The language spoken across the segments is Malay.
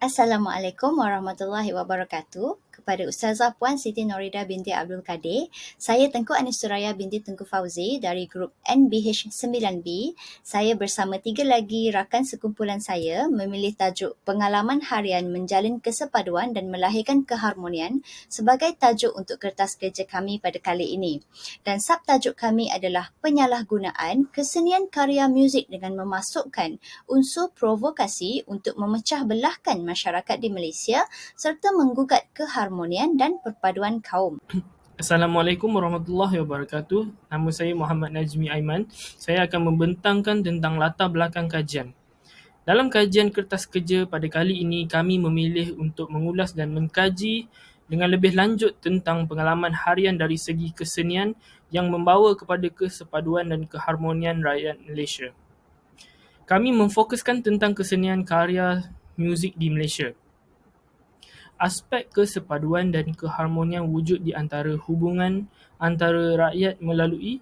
Assalamualaikum warahmatullahi wabarakatuh. Kepada Ustazah Puan Siti Norida binti Abdul Kadir, saya Tengku Anis Suraya binti Tengku Fauzi dari grup NBH9B. Saya bersama 3 lagi rakan sekumpulan saya memilih tajuk Pengalaman Harian Menjalin Kesepaduan dan Melahirkan Keharmonian sebagai tajuk untuk kertas kerja kami pada kali ini. Dan subtajuk kami adalah Penyalahgunaan Kesenian Karya Muzik dengan memasukkan unsur provokasi untuk memecah belahkan masyarakat di Malaysia serta menggugat keharmonian dan perpaduan kaum. Assalamualaikum warahmatullahi wabarakatuh. Nama saya Muhammad Najmi Aiman. Saya akan membentangkan tentang latar belakang kajian. Dalam kajian kertas kerja pada kali ini, kami memilih untuk mengulas dan mengkaji dengan lebih lanjut tentang pengalaman harian dari segi kesenian yang membawa kepada kesepaduan dan keharmonian rakyat Malaysia. Kami memfokuskan tentang kesenian karya muzik di Malaysia. Aspek kesepaduan dan keharmonian wujud di antara hubungan antara rakyat melalui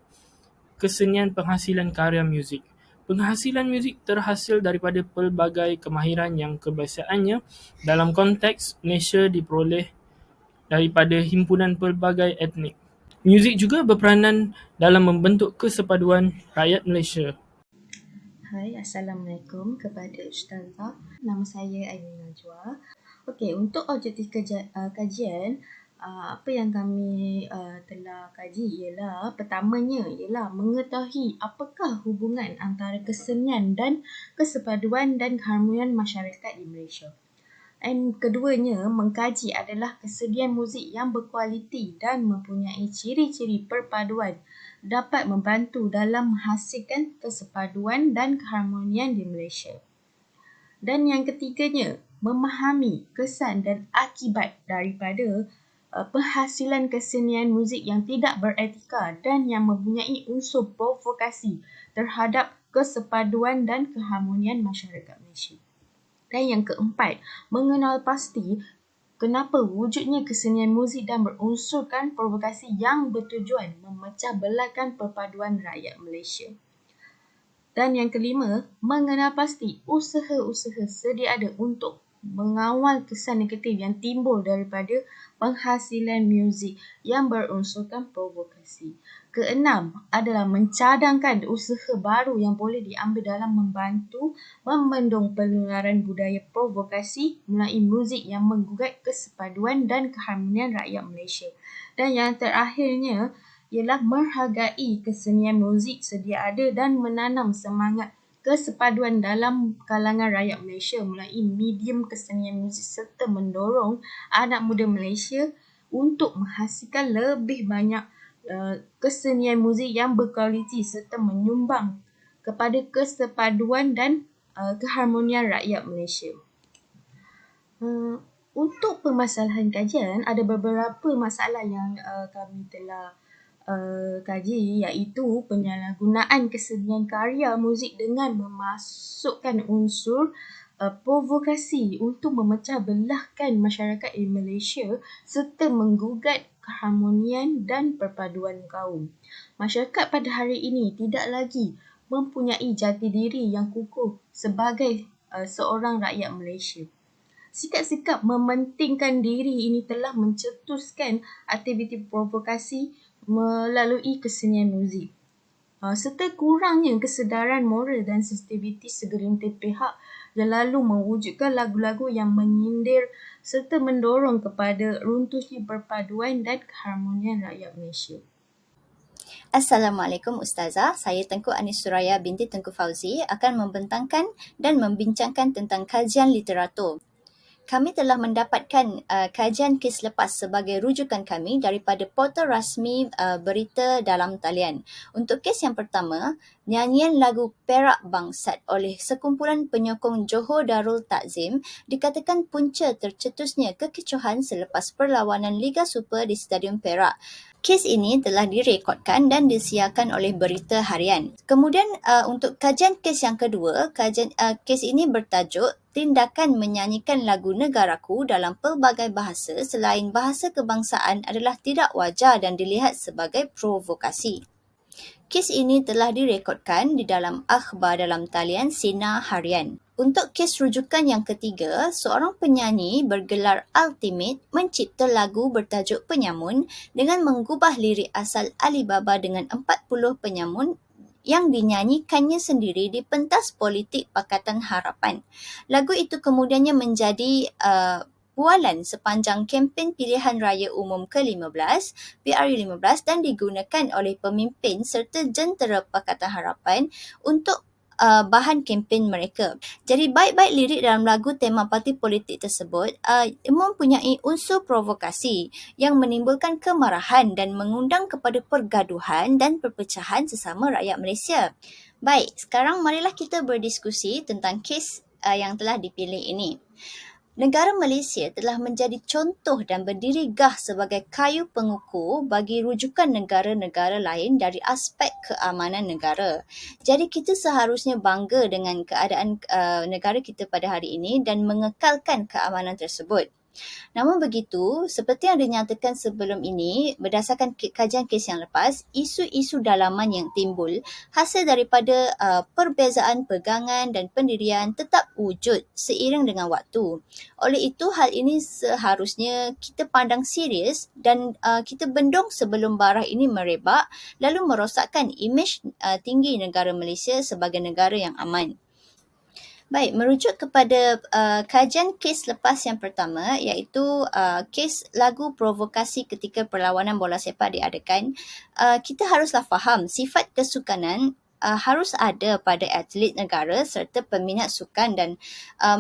kesenian penghasilan karya muzik. Penghasilan muzik terhasil daripada pelbagai kemahiran yang kebiasaannya dalam konteks Malaysia diperoleh daripada himpunan pelbagai etnik. Muzik juga berperanan dalam membentuk kesepaduan rakyat Malaysia. Hai, Assalamualaikum kepada Ustazah. Nama saya Aini Najwa. Okey, untuk objektif kajian, apa yang kami telah kaji ialah pertamanya ialah mengetahui apakah hubungan antara kesenian dan kesepaduan dan keharmonian masyarakat di Malaysia. Dan keduanya, mengkaji adalah kesenian muzik yang berkualiti dan mempunyai ciri-ciri perpaduan dapat membantu dalam menghasilkan kesepaduan dan keharmonian di Malaysia. Dan yang ketiganya, memahami kesan dan akibat daripada penghasilan kesenian muzik yang tidak beretika dan yang mempunyai unsur provokasi terhadap kesepaduan dan keharmonian masyarakat Malaysia. Dan yang keempat, mengenal pasti kenapa wujudnya kesenian muzik dan berunsurkan provokasi yang bertujuan memecah belahkan perpaduan rakyat Malaysia. Dan yang kelima, mengenal pasti usaha-usaha sedia ada untuk mengawal kesan negatif yang timbul daripada penghasilan muzik yang berunsurkan provokasi. Keenam adalah mencadangkan usaha baru yang boleh diambil dalam membantu membendung penularan budaya provokasi melalui muzik yang menggugat kesepaduan dan keharmonian rakyat Malaysia. Dan yang terakhirnya ialah menghargai kesenian muzik sedia ada dan menanam semangat kesepaduan dalam kalangan rakyat Malaysia melalui medium kesenian muzik serta mendorong anak muda Malaysia untuk menghasilkan lebih banyak kesenian muzik yang berkualiti serta menyumbang kepada kesepaduan dan keharmonian rakyat Malaysia. Untuk permasalahan kajian, ada beberapa masalah yang kami telah kaji, iaitu penyalahgunaan kesenian karya muzik dengan memasukkan unsur provokasi untuk memecah belahkan masyarakat di Malaysia serta menggugat keharmonian dan perpaduan kaum. Masyarakat pada hari ini tidak lagi mempunyai jati diri yang kukuh sebagai seorang rakyat Malaysia. Sikap-sikap mementingkan diri ini telah mencetuskan aktiviti provokasi melalui kesenian muzik. Serta kurangnya kesedaran moral dan sensitiviti segelintir pihak yang lalu mewujudkan lagu-lagu yang menyindir serta mendorong kepada runtuhnya perpaduan dan keharmonian rakyat Malaysia. Assalamualaikum Ustazah, saya Tengku Anis Suraya binti Tengku Fauzi akan membentangkan dan membincangkan tentang kajian literatur. Kami telah mendapatkan kajian kes lepas sebagai rujukan kami daripada portal rasmi berita dalam talian. Untuk kes yang pertama, nyanyian lagu Perak Bangsat oleh sekumpulan penyokong Johor Darul Takzim dikatakan punca tercetusnya kekecohan selepas perlawanan Liga Super di Stadium Perak. Kes ini telah direkodkan dan disiarkan oleh Berita Harian. Kemudian untuk kajian kes yang kedua, kes ini bertajuk Tindakan menyanyikan lagu negaraku dalam pelbagai bahasa selain bahasa kebangsaan adalah tidak wajar dan dilihat sebagai provokasi. Kes ini telah direkodkan di dalam akhbar dalam talian Sinar Harian. Untuk kes rujukan yang ketiga, seorang penyanyi bergelar Ultimate mencipta lagu bertajuk Penyamun dengan mengubah lirik asal Alibaba dengan 40 penyamun yang dinyanyikannya sendiri di pentas politik Pakatan Harapan. Lagu itu kemudiannya menjadi bualan sepanjang kempen pilihan raya umum ke-15, PRU15 dan digunakan oleh pemimpin serta jentera Pakatan Harapan untuk bahan kempen mereka. Jadi baik-baik lirik dalam lagu tema parti politik tersebut mempunyai unsur provokasi yang menimbulkan kemarahan dan mengundang kepada pergaduhan dan perpecahan sesama rakyat Malaysia. Baik, sekarang marilah kita berdiskusi tentang kes yang telah dipilih ini. Negara Malaysia telah menjadi contoh dan berdiri gah sebagai kayu pengukur bagi rujukan negara-negara lain dari aspek keamanan negara. Jadi kita seharusnya bangga dengan keadaan negara kita pada hari ini dan mengekalkan keamanan tersebut. Namun begitu, seperti yang dinyatakan sebelum ini, berdasarkan kajian kes yang lepas, isu-isu dalaman yang timbul hasil daripada perbezaan pegangan dan pendirian tetap wujud seiring dengan waktu. Oleh itu, hal ini seharusnya kita pandang serius dan kita bendung sebelum barah ini merebak lalu merosakkan imej tinggi negara Malaysia sebagai negara yang aman. Baik, merujuk kepada kajian kes lepas yang pertama iaitu kes lagu provokasi ketika perlawanan bola sepak diadakan, kita haruslah faham sifat kesukanan harus ada pada atlet negara serta peminat sukan dan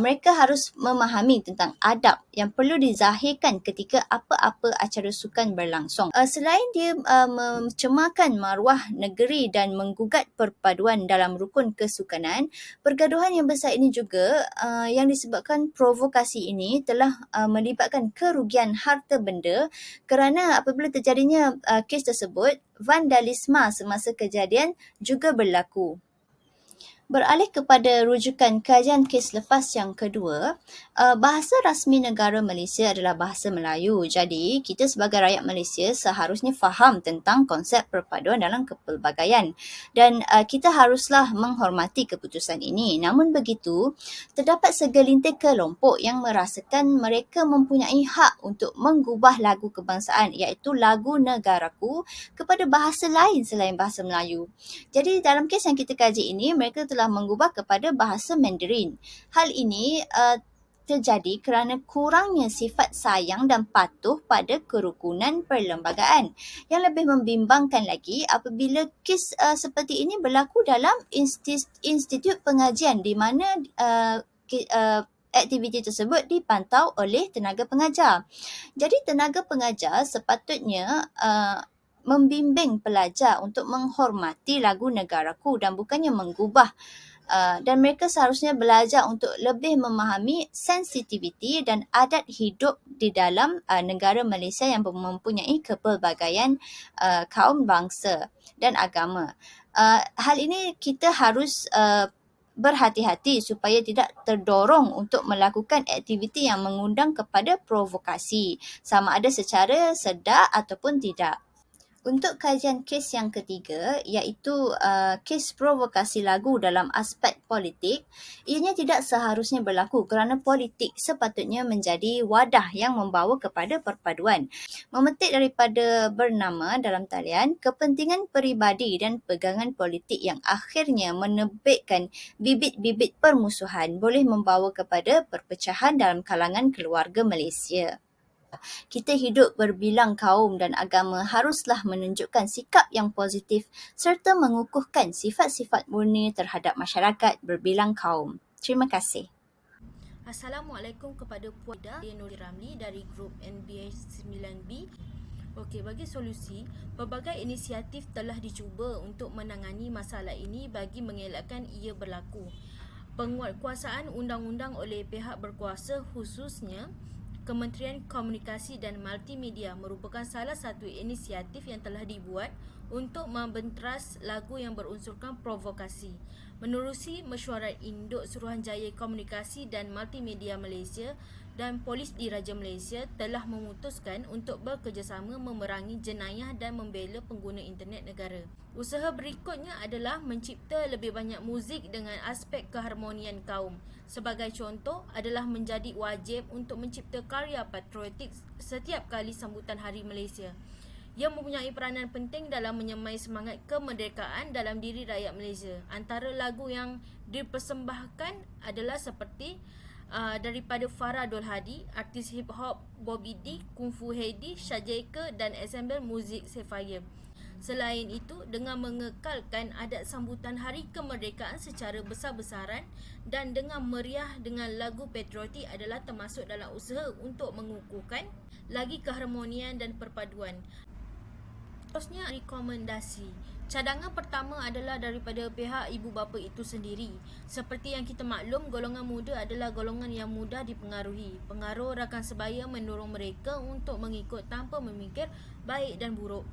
mereka harus memahami tentang adab yang perlu dizahirkan ketika apa-apa acara sukan berlangsung. Selain dia mencemarkan maruah negeri dan menggugat perpaduan dalam rukun kesukanan, pergaduhan yang besar ini juga yang disebabkan provokasi ini telah melibatkan kerugian harta benda kerana apabila terjadinya kes tersebut, vandalisme semasa kejadian juga berlaku. Beralih kepada rujukan kajian kes lepas yang kedua, bahasa rasmi negara Malaysia adalah bahasa Melayu. Jadi, kita sebagai rakyat Malaysia seharusnya faham tentang konsep perpaduan dalam kepelbagaian. Dan kita haruslah menghormati keputusan ini. Namun begitu, terdapat segelintir kelompok yang merasakan mereka mempunyai hak untuk mengubah lagu kebangsaan iaitu lagu negaraku kepada bahasa lain selain bahasa Melayu. Jadi, dalam kes yang kita kaji ini, mereka telah mengubah kepada bahasa Mandarin. Hal ini terjadi kerana kurangnya sifat sayang dan patuh pada kerukunan perlembagaan. Yang lebih membimbangkan lagi apabila kes seperti ini berlaku dalam institut pengajian di mana aktiviti tersebut dipantau oleh tenaga pengajar. Jadi tenaga pengajar sepatutnya membimbing pelajar untuk menghormati lagu negaraku dan bukannya mengubah. Dan mereka seharusnya belajar untuk lebih memahami sensitiviti dan adat hidup di dalam negara Malaysia yang mempunyai kepelbagaian kaum bangsa dan agama. Hal ini kita harus berhati-hati supaya tidak terdorong untuk melakukan aktiviti yang mengundang kepada provokasi, sama ada secara sedar ataupun tidak. Untuk kajian kes yang ketiga iaitu kes provokasi lagu dalam aspek politik, ianya tidak seharusnya berlaku kerana politik sepatutnya menjadi wadah yang membawa kepada perpaduan. Memetik daripada bernama dalam talian, kepentingan peribadi dan pegangan politik yang akhirnya menerbitkan bibit-bibit permusuhan boleh membawa kepada perpecahan dalam kalangan keluarga Malaysia. Kita hidup berbilang kaum dan agama haruslah menunjukkan sikap yang positif serta mengukuhkan sifat-sifat murni terhadap masyarakat berbilang kaum. Terima kasih. Assalamualaikum kepada Puan Ida Nuri Ramli dari grup NBA 9B. Okey, bagi solusi, pelbagai inisiatif telah dicuba untuk menangani masalah ini bagi mengelakkan ia berlaku. Penguatkuasaan undang-undang oleh pihak berkuasa khususnya Kementerian Komunikasi dan Multimedia merupakan salah satu inisiatif yang telah dibuat untuk membenteras lagu yang berunsurkan provokasi. Menerusi mesyuarat induk Suruhanjaya Komunikasi dan Multimedia Malaysia dan polis diraja Malaysia telah memutuskan untuk bekerjasama memerangi jenayah dan membela pengguna internet negara. Usaha berikutnya adalah mencipta lebih banyak muzik dengan aspek keharmonian kaum. Sebagai contoh adalah menjadi wajib untuk mencipta karya patriotik setiap kali sambutan Hari Malaysia. Ia mempunyai peranan penting dalam menyemai semangat kemerdekaan dalam diri rakyat Malaysia. Antara lagu yang dipersembahkan adalah seperti daripada Farah Dul Hadi, artis hip hop Bobby D, Kung Fu Hedi, Shajaika dan ensemble muzik Sapphire. Selain itu, dengan mengekalkan adat sambutan Hari Kemerdekaan secara besar-besaran dan dengan meriah dengan lagu patriotik adalah termasuk dalam usaha untuk mengukuhkan lagi keharmonian dan perpaduan. Terusnya, rekomendasi. Cadangan pertama adalah daripada pihak ibu bapa itu sendiri. Seperti yang kita maklum, golongan muda adalah golongan yang mudah dipengaruhi. Pengaruh rakan sebaya mendorong mereka untuk mengikut tanpa memikir baik dan buruk.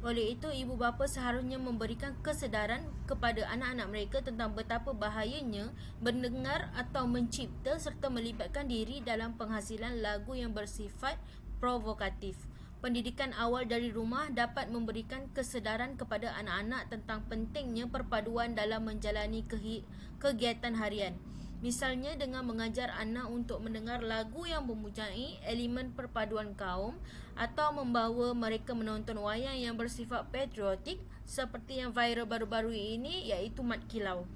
Oleh itu, ibu bapa seharusnya memberikan kesedaran kepada anak-anak mereka tentang betapa bahayanya mendengar atau mencipta serta melibatkan diri dalam penghasilan lagu yang bersifat provokatif. Pendidikan awal dari rumah dapat memberikan kesedaran kepada anak-anak tentang pentingnya perpaduan dalam menjalani kegiatan harian. Misalnya dengan mengajar anak untuk mendengar lagu yang mempunyai elemen perpaduan kaum atau membawa mereka menonton wayang yang bersifat patriotik seperti yang viral baru-baru ini iaitu Mat Kilau.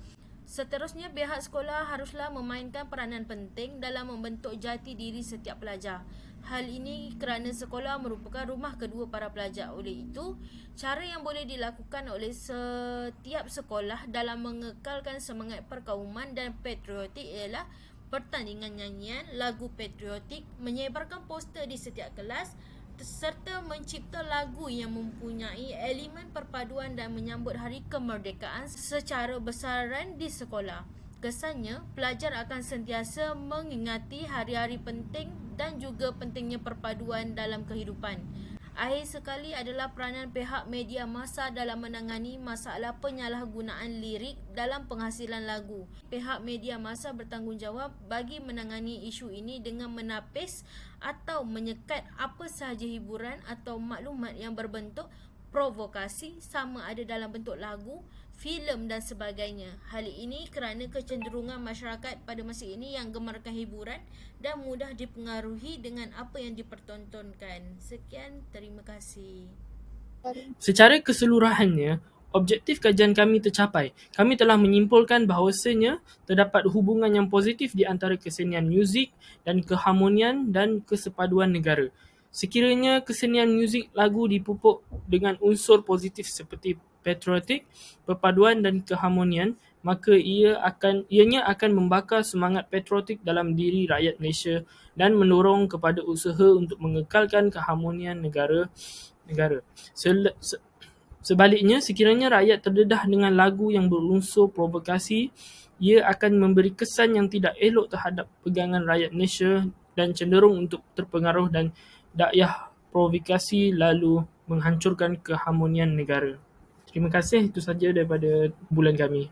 Seterusnya, pihak sekolah haruslah memainkan peranan penting dalam membentuk jati diri setiap pelajar. Hal ini kerana sekolah merupakan rumah kedua para pelajar. Oleh itu, cara yang boleh dilakukan oleh setiap sekolah dalam mengekalkan semangat perkauman dan patriotik ialah pertandingan nyanyian lagu patriotik, menyebarkan poster di setiap kelas serta mencipta lagu yang mempunyai elemen perpaduan dan menyambut Hari Kemerdekaan secara besaran di sekolah. Kesannya, pelajar akan sentiasa mengingati hari-hari penting dan juga pentingnya perpaduan dalam kehidupan. Akhir sekali adalah peranan pihak media massa dalam menangani masalah penyalahgunaan lirik dalam penghasilan lagu. Pihak media massa bertanggungjawab bagi menangani isu ini dengan menapis atau menyekat apa sahaja hiburan atau maklumat yang berbentuk provokasi, sama ada dalam bentuk lagu, filem dan sebagainya. Hal ini kerana kecenderungan masyarakat pada masa ini yang gemarkan hiburan dan mudah dipengaruhi dengan apa yang dipertontonkan. Sekian, terima kasih. Secara keseluruhannya, objektif kajian kami tercapai. Kami telah menyimpulkan bahawasanya terdapat hubungan yang positif di antara kesenian muzik dan keharmonian dan kesepaduan negara. Sekiranya kesenian muzik lagu dipupuk dengan unsur positif seperti patriotik, perpaduan dan keharmonian, maka ianya akan membakar semangat patriotik dalam diri rakyat Malaysia dan mendorong kepada usaha untuk mengekalkan keharmonian negara. Sebaliknya, sekiranya rakyat terdedah dengan lagu yang berunsur provokasi, ia akan memberi kesan yang tidak elok terhadap pegangan rakyat Malaysia dan cenderung untuk terpengaruh dan dakwah provokasi lalu menghancurkan keharmonian negara. Terima kasih, itu saja daripada bulan kami.